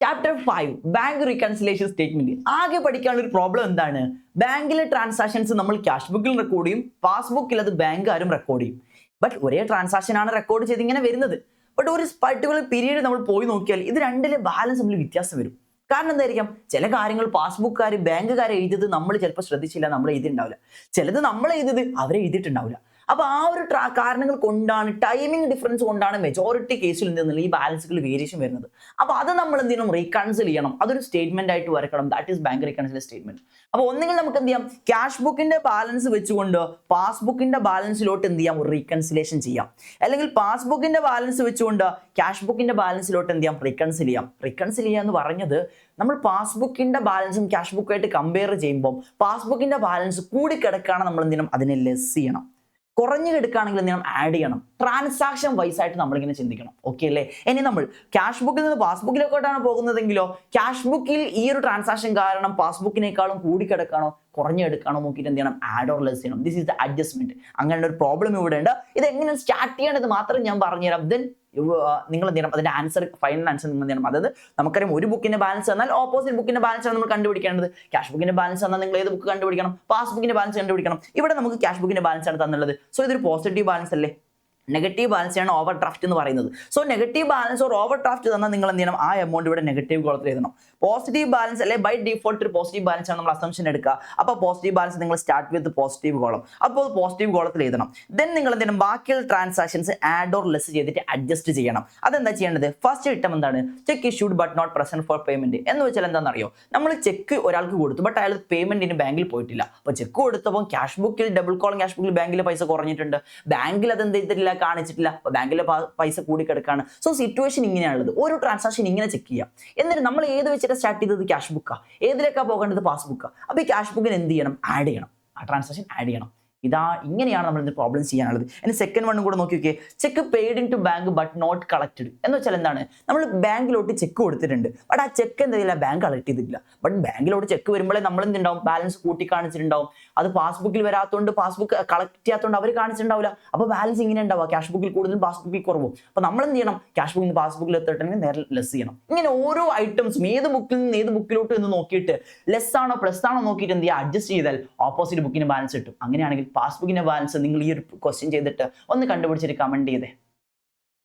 Chapter 5 bank reconciliation statement. ആകെ പഠിക്കാനുള്ള ഒരു പ്രോബ്ലം എന്താണ്? ബാങ്കിലെ ട്രാൻസാക്ഷൻസ് നമ്മൾ ക്യാഷ് ബുക്കിൽ റെക്കോർഡ് ചെയ്യും, പാസ്ബുക്കിൽ അത് ബാങ്കുകാരും റെക്കോർഡ് ചെയ്യും. ബട്ട് ഒരേ ട്രാൻസാക്ഷൻ ആണ് റെക്കോർഡ് ചെയ്ത് ഇങ്ങനെ വരുന്നത്. ബട്ട് ഒരു പർട്ടിക്കുലർ പീരീഡ് നമ്മൾ പോയി നോക്കിയാൽ ഇത് രണ്ടിലെ ബാലൻസ് തമ്മിൽ വ്യത്യാസം വരും. കാരണം എന്തായിരിക്കാം? ചില കാര്യങ്ങൾ പാസ്ബുക്കാർ ബാങ്കുകാർ എഴുതിയത് നമ്മൾ ചിലപ്പോൾ ശ്രദ്ധിച്ചില്ല, നമ്മൾ എഴുതിയിട്ടുണ്ടാവില്ല. ചിലത് നമ്മൾ എഴുതിയത് അവരെ എഴുതിയിട്ടുണ്ടാവില്ല. അപ്പൊ ആ ഒരു കാരണങ്ങൾ കൊണ്ടാണ്, ടൈമിംഗ് ഡിഫറൻസ് കൊണ്ടാണ് മെജോറിറ്റി കേസിൽ എന്തെന്നുള്ള ഈ ബാലൻസുകൾ വേരിയേഷൻ വരുന്നത്. അപ്പൊ അത് നമ്മൾ എന്ത് ചെയ്യണം? റീകൺസിൽ ചെയ്യണം. അതൊരു സ്റ്റേറ്റ്മെന്റ് ആയിട്ട് വരക്കണം. That is bank reconciliation statement. അപ്പൊ ഒന്നുകിൽ നമുക്ക് എന്ത് ചെയ്യാം? ക്യാഷ് ബുക്കിന്റെ ബാലൻസ് വെച്ചുകൊണ്ട് പാസ്ബുക്കിന്റെ ബാലൻസിലോട്ട് എന്ത് ചെയ്യാം? റീകൺസിലേഷൻ ചെയ്യാം. അല്ലെങ്കിൽ പാസ്ബുക്കിന്റെ ബാലൻസ് വെച്ചുകൊണ്ട് ക്യാഷ് ബുക്കിന്റെ ബാലൻസിലോട്ട് എന്ത് ചെയ്യാം? റീകൺസിൽ ചെയ്യാം. റീകൺസിൽ ചെയ്യുക എന്ന് പറഞ്ഞത് നമ്മൾ പാസ്ബുക്കിന്റെ ബാലൻസും ക്യാഷ് ബുക്കായിട്ട് കമ്പയർ ചെയ്യുമ്പോൾ പാസ്ബുക്കിന്റെ ബാലൻസ് കൂടി കിടക്കുകയാണ്, നമ്മൾ എന്ത് ചെയ്യണം? അതിനെ ലെസ് ചെയ്യണം. കുറഞ്ഞു കിടക്കുകയാണെങ്കിൽ എന്ത് ചെയ്യണം? ആഡ് ചെയ്യണം. ട്രാൻസാക്ഷൻ വൈസ് ആയിട്ട് നമ്മളിങ്ങനെ ചിന്തിക്കണം. ഓക്കെ അല്ലേ? ഇനി നമ്മൾ ക്യാഷ് ബുക്കിൽ നിന്ന് പാസ്ബുക്കിലേക്കോട്ടാണ് പോകുന്നതെങ്കിലോ ക്യാഷ് ബുക്കിൽ ഈ ഒരു ട്രാൻസാക്ഷൻ കാരണം പാസ്ബുക്കിനേക്കാളും കൂടി കിടക്കാണോ കുറഞ്ഞു എടുക്കാണോ നോക്കിയിട്ട് എന്ത് ചെയ്യണം? ആഡ് ഓർ ലെസ് ചെയ്യണം. This is the adjustment. അങ്ങനെ ഒരു പ്രോബ്ലം ഇവിടെ ഉണ്ട്. ഇത് എങ്ങനെ സ്റ്റാർട്ട് ചെയ്യേണ്ടത് മാത്രം ഞാൻ പറഞ്ഞുതരാം. ദെൻ നിങ്ങൾ എന്ത് ചെയ്യണം? അതിന്റെ ആൻസർ, ഫൈനൽ ആൻസർ നിങ്ങൾ എന്ത് ചെയ്യണം? അതായത് നമുക്കറിയാം ഒരു ബുക്കിന്റെ ബാലൻസ് എന്നാൽ ഓപ്പോസിറ്റ് ബുക്കിന്റെ ബാലൻസ് ആണ് നമ്മൾ കണ്ടുപിടിക്കേണ്ടത്. ക്യാഷ് ബുക്കിന്റെ ബാലൻസ് എന്നാൽ നിങ്ങൾ ഏത് ബുക്ക് കണ്ടുപിടിക്കണം? പാസ്ബുക്കിന്റെ ബാലൻസ് കണ്ടുപിടിക്കണം. ഇവിടെ നമുക്ക് ക്യാഷ് ബുക്കിന്റെ ബാലൻസ് ആണ് തന്നുള്ളത്. സോ ഇതൊരു പോസിറ്റീവ് ബാലൻസ് അല്ലേ? നെഗറ്റീവ് ബാലൻസ് ആണ് ഓവർ ഡ്രാഫ്റ്റ് എന്ന് പറയുന്നത്. So negative balance or over draft തന്നാൽ നിങ്ങൾ എന്ത് ചെയ്യണം? ആ എമൗണ്ട് ഇവിടെ നെഗറ്റീവ് കോളത്തിൽ എഴുതണം. പോസിറ്റീവ് ബാലൻസ് അല്ലെ ബൈ ഡിഫോൾട്ട് ഒരു പോസിറ്റീവ് ബാലൻസ് ആണ് നമ്മൾ അസംഷൻ എടുക്കുക. അപ്പോൾ പോസിറ്റീവ് ബാലൻസ് നിങ്ങൾ സ്റ്റാർട്ട് വിത്ത് പോസിറ്റീവ് കോളം, അപ്പോൾ പോസിറ്റീവ് കോളത്തിൽ എഴുതണം. ദെൻ നിങ്ങൾ എന്ത് ചെയ്യണം? ബാക്കിയുള്ള ട്രാൻസാക്ഷൻസ് ആഡ് ഓർ ലെസ് ചെയ്തിട്ട് അഡ്ജസ്റ്റ് ചെയ്യണം. അതെന്താ ചെയ്യേണ്ടത്? ഫസ്റ്റ് ഐറ്റം എന്താണ്? Cheque issued but not present for payment എന്ന് വെച്ചാൽ എന്താണെന്നറിയോ? നമ്മൾ ചെക്ക് ഒരാൾക്ക് കൊടുത്തു, ബട്ട് അയാൾ പേയ്മെന്റിന് ബാങ്കിൽ പോയിട്ടില്ല. അപ്പോൾ ചെക്ക് കൊടുത്തപ്പോൾ ക്യാഷ് ബുക്കിൽ ഡബിൾ കോളം ക്യാഷ് ബുക്കിൽ ബാങ്കിൽ പൈസ കുറഞ്ഞിട്ടുണ്ട്, ബാങ്കിൽ അത് എന്ത് ചെയ്തിട്ടില്ല? കാണിച്ചിട്ടില്ല. ബാങ്കിലെ പൈസ കൂടി കിടക്കാണ്. സോ സിറ്റുവേഷൻ ഇങ്ങനെയാണുള്ളത്. ഒരു ട്രാൻസാക്ഷൻ ഇങ്ങനെ ചെക്ക് ചെയ്യാം. എന്നിട്ട് നമ്മൾ ഏത് വെച്ചിട്ട് സ്റ്റാർട്ട് ചെയ്തത്? ക്യാഷ് ബുക്കാ. ഏതിലേക്കാ പോകേണ്ടത്? പാസ്ബുക്കാ. അപ്പൊ ഈ ക്യാഷ് ബുക്കിന് എന്ത് ചെയ്യണം? ആഡ് ചെയ്യണം. ആ ട്രാൻസാക്ഷൻ ആഡ് ചെയ്യണം. ഇങ്ങനെയാണ് നമ്മൾ പ്രോബ്ലം ചെയ്യാനുള്ളത്. ഇനി സെക്കൻഡ് വണ്ണും കൂടെ നോക്കി നോക്കിയേ. Cheque paid in to bank but not collected എന്ന് വെച്ചാൽ എന്താണ്? നമ്മൾ ബാങ്കിലോട്ട് ചെക്ക് കൊടുത്തിട്ടുണ്ട്, ബട്ട് ആ ചെക്ക് എന്തെങ്കിലും ബാങ്ക് കളക്ട് ചെയ്തിട്ടില്ല. ബട്ട് ബാങ്കിലോട്ട് ചെക്ക് വരുമ്പോഴേ നമ്മൾ എന്തുണ്ടാവും? ബാലൻസ് കൂട്ടി കാണിച്ചിട്ടുണ്ടാവും. അത് പാസ്ബുക്കിൽ വരാത്തതുകൊണ്ട്, പാസ്ബുക്ക് കളക്ട് ചെയ്യാത്തതുകൊണ്ട് അവർ കാണിച്ചിട്ടുണ്ടാവില്ല. അപ്പോൾ ബാലൻസ് ഇങ്ങനെ ഉണ്ടാവുക, ക്യാഷ് ബുക്കിൽ കൂടുതലും പാസ്ബുക്കിൽ കുറവും. അപ്പോൾ നമ്മൾ എന്ത് ചെയ്യണം? ക്യാഷ് ബുക്കിൽ നിന്ന് പാസ്ബുക്കിൽ എത്തിയിട്ടുണ്ടെങ്കിൽ നേരെ ലെസ് ചെയ്യണം. ഇങ്ങനെ ഓരോ ഐറ്റംസും ഏത് ബുക്കിൽ നിന്ന് ഏത് ബുക്കിലോട്ട് എന്ന് നോക്കിയിട്ട് ലെസ് ആണോ പ്ലസ് ആണോ നോക്കിയിട്ട് എന്ത് ചെയ്യുക? അഡ്ജസ്റ്റ് ചെയ്താൽ ഓപ്പോസിറ്റ് ബുക്കിന് ബാലൻസ് കിട്ടും. അങ്ങനെയാണെങ്കിൽ പാസ്ബുക്കിന്റെ ബാലൻസ് നിങ്ങൾ ഈ ഒരു ക്വസ്റ്റ്യൻ ചെയ്തിട്ട് ഒന്ന് കണ്ടുപിടിച്ചിട്ട് കമന്റ് ചെയ്തേ.